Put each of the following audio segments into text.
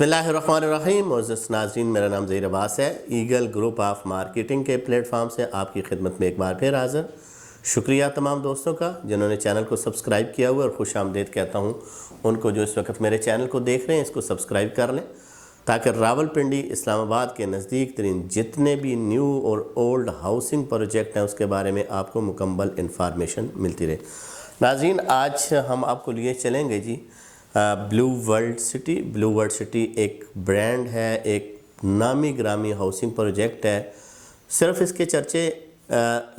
بسم اللہ الرحمن الرحیم. معزز ناظرین، میرا نام ظہیر عباس ہے. ایگل گروپ آف مارکیٹنگ کے پلیٹ فارم سے آپ کی خدمت میں ایک بار پھر حاضر. شکریہ تمام دوستوں کا جنہوں نے چینل کو سبسکرائب کیا ہوا، اور خوش آمدید کہتا ہوں ان کو جو اس وقت میرے چینل کو دیکھ رہے ہیں. اس کو سبسکرائب کر لیں تاکہ راولپنڈی اسلام آباد کے نزدیک ترین جتنے بھی نیو اور اولڈ ہاؤسنگ پروجیکٹ ہیں اس کے بارے میں آپ کو مکمل انفارمیشن ملتی رہے. ناظرین، آج ہم آپ کو لیے چلیں گے جی blue world city. Blue world city ایک برانڈ ہے، ایک نامی گرامی ہاؤسنگ پروجیکٹ ہے. صرف اس کے چرچے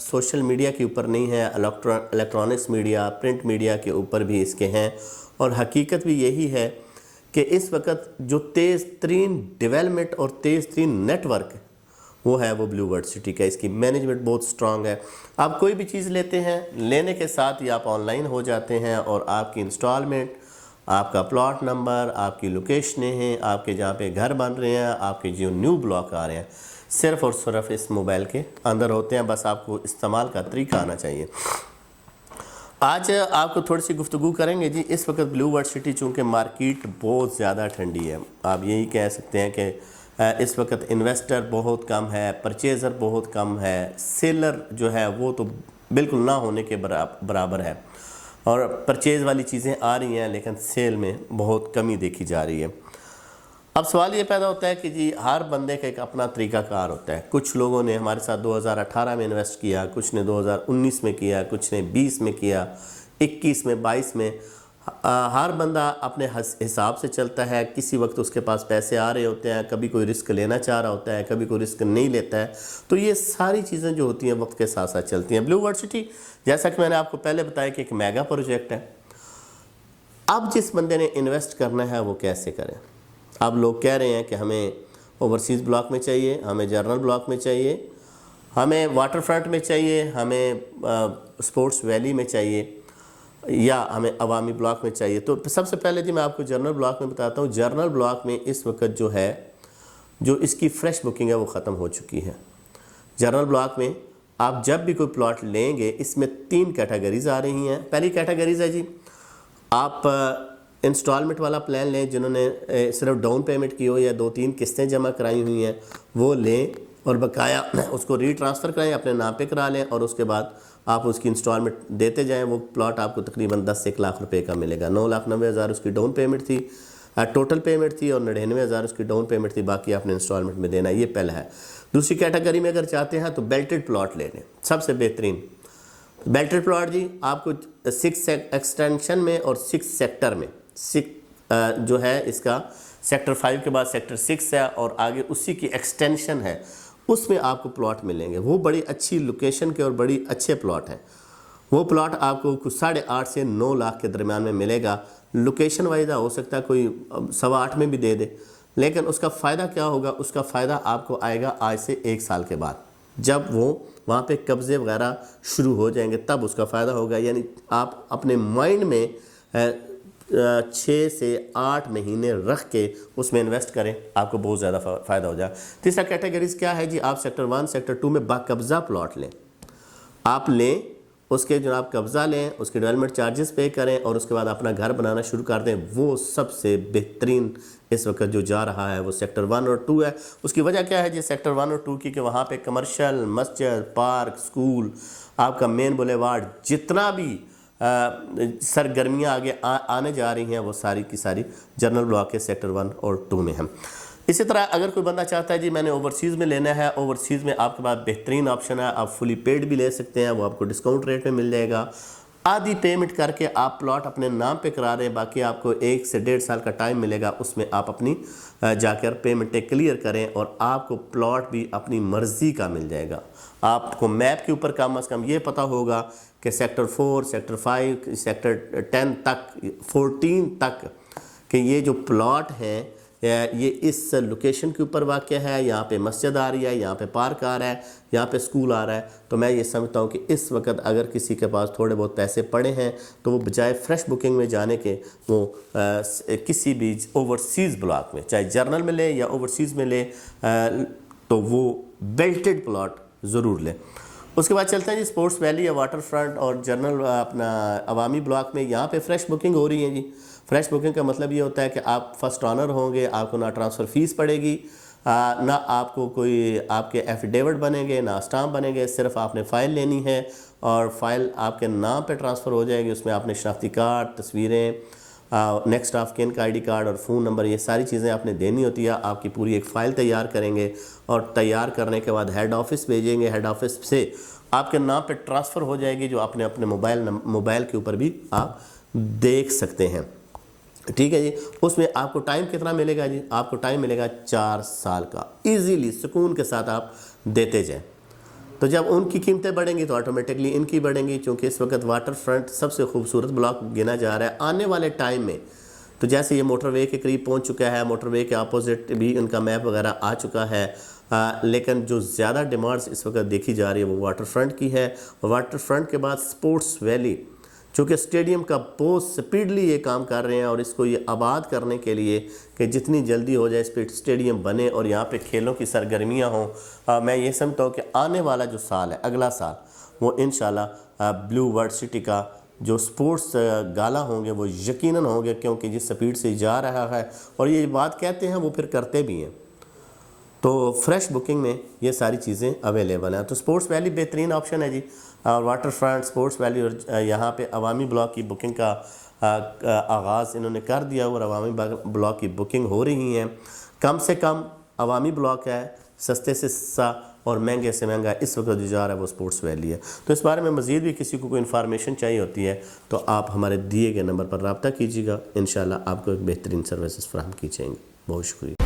سوشل میڈیا کے اوپر نہیں ہیں، الیکٹرانکس میڈیا، پرنٹ میڈیا کے اوپر بھی اس کے ہیں. اور حقیقت بھی یہی ہے کہ اس وقت جو تیز ترین ڈیولپمنٹ اور تیز ترین نیٹ ورک وہ ہے وہ بلو ورلڈ سٹی کا. اس کی مینجمنٹ بہت سٹرانگ ہے. آپ کوئی بھی چیز لیتے ہیں، لینے کے ساتھ ہی آپ آن لائن ہو جاتے ہیں، اور آپ کی انسٹالمنٹ، آپ کا پلاٹ نمبر، آپ کی لوکیشنیں ہیں، آپ کے جہاں پہ گھر بن رہے ہیں، آپ کے جو نیو بلاک آ رہے ہیں، صرف اور صرف اس موبائل کے اندر ہوتے ہیں. بس آپ کو استعمال کا طریقہ آنا چاہیے. آج آپ کو تھوڑی سی گفتگو کریں گے جی. اس وقت بلو ورلڈ سٹی چونکہ مارکیٹ بہت زیادہ ٹھنڈی ہے، آپ یہی کہہ سکتے ہیں کہ اس وقت انویسٹر بہت کم ہے، پرچیزر بہت کم ہے، سیلر جو ہے وہ تو بالکل نہ ہونے کے برابر ہے، اور پرچیز والی چیزیں آ رہی ہیں لیکن سیل میں بہت کمی دیکھی جا رہی ہے. اب سوال یہ پیدا ہوتا ہے کہ جی ہر بندے کا ایک اپنا طریقہ کار ہوتا ہے. کچھ لوگوں نے ہمارے ساتھ 2018 میں انویسٹ کیا، کچھ نے 2019 میں کیا، کچھ نے 20 میں کیا، 21 میں، 22 میں. ہر بندہ اپنے حساب سے چلتا ہے. کسی وقت اس کے پاس پیسے آ رہے ہوتے ہیں، کبھی کوئی رسک لینا چاہ رہا ہوتا ہے، کبھی کوئی رسک نہیں لیتا ہے. تو یہ ساری چیزیں جو ہوتی ہیں وقت کے ساتھ ساتھ چلتی ہیں. بلو ورلڈ سٹی جیسا کہ میں نے آپ کو پہلے بتایا کہ ایک میگا پروجیکٹ ہے. اب جس بندے نے انویسٹ کرنا ہے وہ کیسے کریں؟ اب لوگ کہہ رہے ہیں کہ ہمیں اوورسیز بلاک میں چاہیے، ہمیں جرنل بلاک میں چاہیے، ہمیں واٹر فرنٹ میں چاہیے، ہمیں سپورٹس ویلی میں چاہیے، یا ہمیں عوامی بلاک میں چاہیے. تو سب سے پہلے جی میں آپ کو جرنل بلاک میں بتاتا ہوں. جرنل بلاک میں اس وقت جو ہے، جو اس کی فریش بکنگ ہے وہ ختم ہو چکی ہے. جرنل بلاک میں آپ جب بھی کوئی پلاٹ لیں گے، اس میں 3 کیٹیگریز آ رہی ہیں. پہلی کیٹیگریز ہے جی آپ انسٹالمنٹ والا پلان لیں. جنہوں نے صرف ڈاؤن پیمنٹ کی ہو یا 2-3 قسطیں جمع کرائی ہوئی ہیں وہ لیں، اور بقایا اس کو ری ٹرانسفر کرائیں، اپنے نام پہ کرا لیں، اور اس کے بعد آپ اس کی انسٹالمنٹ دیتے جائیں. وہ پلاٹ آپ کو تقریباً 10 سے 1 لاکھ روپے کا ملے گا. 9,90,000 اس کی ڈاؤن پیمنٹ تھی، ٹوٹل پیمنٹ تھی، اور 99,000 اس کی ڈاؤن پیمنٹ تھی. باقی آپ نے انسٹالمنٹ میں دینا. یہ پہلا ہے. دوسری کیٹیگری میں اگر چاہتے ہیں تو بیلٹڈ پلاٹ لے لیں. سب سے بہترین بیلٹڈ پلاٹ جی آپ کو 6 ایکسٹینشن میں اور 6 سیکٹر میں، جو ہے اس کا سیکٹر 5 کے بعد سیکٹر 6 ہے، اور آگے اسی کی ایکسٹینشن ہے، اس میں آپ کو پلاٹ ملیں گے. وہ بڑی اچھی لوکیشن کے اور بڑی اچھے پلاٹ ہیں. وہ پلاٹ آپ کو 8.5 سے 9 لاکھ کے درمیان میں ملے گا. لوکیشن وائز ہو سکتا ہے کوئی 8.25 میں بھی دے دے، لیکن اس کا فائدہ کیا ہوگا؟ اس کا فائدہ آپ کو آئے گا آج سے 1 سال کے بعد، جب وہ وہاں پہ قبضے وغیرہ شروع ہو جائیں گے تب اس کا فائدہ ہوگا. یعنی آپ اپنے مائنڈ میں 6 سے 8 مہینے رکھ کے اس میں انویسٹ کریں، آپ کو بہت زیادہ فائدہ ہو جائے. تیسرا کیٹیگریز کیا ہے جی؟ آپ سیکٹر 1 سیکٹر 2 میں باقبضہ پلاٹ لیں. آپ لیں، اس کے جناب قبضہ لیں، اس کے ڈیولپمنٹ چارجز پے کریں، اور اس کے بعد اپنا گھر بنانا شروع کر دیں. وہ سب سے بہترین اس وقت جو جا رہا ہے وہ سیکٹر 1 اور 2 ہے. اس کی وجہ کیا ہے جی سیکٹر 1 اور 2 کی؟ کہ وہاں پہ کمرشل، مسجد، پارک، سکول، آپ کا مین بولیوارڈ، جتنا بھی سرگرمیاں آگے آنے جا رہی ہیں وہ ساری کی ساری جرنل بلاک کے سیکٹر 1 اور 2 میں ہیں. اسی طرح اگر کوئی بندہ چاہتا ہے جی میں نے اوورسیز میں لینا ہے، اوورسیز میں آپ کے پاس بہترین آپشن ہے. آپ فلی پیڈ بھی لے سکتے ہیں، وہ آپ کو ڈسکاؤنٹ ریٹ میں مل جائے گا. آدھی پیمنٹ کر کے آپ پلاٹ اپنے نام پہ کرا رہے ہیں، باقی آپ کو 1 سے 1.5 سال کا ٹائم ملے گا. اس میں آپ اپنی جا کر پیمنٹیں کلیئر کریں، اور آپ کو پلاٹ بھی اپنی مرضی کا مل جائے گا. آپ کو میپ کے اوپر کم از کم یہ پتہ ہوگا کہ سیکٹر 4، سیکٹر 5، سیکٹر 10 تک، 14 تک کہ یہ جو پلاٹ ہیں یہ اس لوکیشن کے اوپر واقع ہے. یہاں پہ مسجد آ رہی ہے، یہاں پہ پارک آ رہا ہے، یہاں پہ سکول آ رہا ہے. تو میں یہ سمجھتا ہوں کہ اس وقت اگر کسی کے پاس تھوڑے بہت پیسے پڑے ہیں تو وہ بجائے فریش بکنگ میں جانے کے وہ کسی بھی اوورسیز بلاک میں، چاہے جرنل میں لے یا اوورسیز میں لے، تو وہ بیلٹڈ پلاٹ ضرور لیں. اس کے بعد چلتے ہیں جی اسپورٹس ویلی یا واٹر فرنٹ اور جنرل اپنا عوامی بلاک میں. یہاں پہ فریش بکنگ ہو رہی ہے جی. فریش بکنگ کا مطلب یہ ہوتا ہے کہ آپ فرسٹ آنر ہوں گے, آپ کو نہ ٹرانسفر فیس پڑے گی, نہ آپ کو کوئی آپ کے ایفیڈیوٹ بنیں گے, نہ اسٹامپ بنیں گے. صرف آپ نے فائل لینی ہے اور فائل آپ کے نام پہ ٹرانسفر ہو جائے گی. اس میں آپ نے شناختی کارڈ, تصویریں, نیکسٹ آف کن کا آئی ڈی کارڈ اور فون نمبر, یہ ساری چیزیں آپ نے دینی ہوتی ہے. آپ کی پوری ایک فائل تیار کریں گے اور تیار کرنے کے بعد ہیڈ آفس بھیجیں گے. ہیڈ آفس سے آپ کے نام پہ ٹرانسفر ہو جائے گی, جو آپ نے اپنے موبائل کے اوپر بھی آپ دیکھ سکتے ہیں. ٹھیک ہے جی. اس میں آپ کو ٹائم کتنا ملے گا جی؟ آپ کو ٹائم ملے گا 4 سال کا. ایزیلی سکون کے ساتھ آپ دیتے جائیں. تو جب ان کی قیمتیں بڑھیں گی تو آٹومیٹکلی ان کی بڑھیں گی, چونکہ اس وقت واٹر فرنٹ سب سے خوبصورت بلاک گنا جا رہا ہے. آنے والے ٹائم میں تو جیسے یہ موٹر وے کے قریب پہنچ چکا ہے, موٹر وے کے اپوزٹ بھی ان کا میپ وغیرہ آ چکا ہے, لیکن جو زیادہ ڈیمانڈز اس وقت دیکھی جا رہی ہے وہ واٹر فرنٹ کی ہے. واٹر فرنٹ کے بعد اسپورٹس ویلی, چونکہ اسٹیڈیم کا بہت سپیڈلی یہ کام کر رہے ہیں اور اس کو یہ آباد کرنے کے لیے کہ جتنی جلدی ہو جائے اسٹیڈیم بنے اور یہاں پہ کھیلوں کی سرگرمیاں ہوں. میں یہ سمجھتا ہوں کہ آنے والا جو سال ہے, اگلا سال, وہ انشاءاللہ بلیو ورلڈ سٹی کا جو سپورٹس گالا ہوں گے وہ یقیناً ہوں گے, کیونکہ جس سپیڈ سے جا رہا ہے اور یہ بات کہتے ہیں وہ پھر کرتے بھی ہیں. تو فریش بکنگ میں یہ ساری چیزیں اویلیبل ہیں. تو اسپورٹس ویلی بہترین آپشن ہے جی. اور واٹر فرنٹ, اسپورٹس ویلی اور یہاں پہ عوامی بلاک کی بکنگ کا آغاز انہوں نے کر دیا اور عوامی بلاک کی بکنگ ہو رہی ہیں. کم سے کم عوامی بلاک ہے, سستے سے سستا اور مہنگے سے مہنگا اس وقت جو جا رہا ہے وہ اسپورٹس ویلی ہے. تو اس بارے میں مزید بھی کسی کو کوئی انفارمیشن چاہیے ہوتی ہے تو آپ ہمارے دیے گئے نمبر پر رابطہ کیجیے گا. انشاءاللہ آپ کو ایک بہترین سروسز فراہم کی جائیں گی. بہت شکریہ.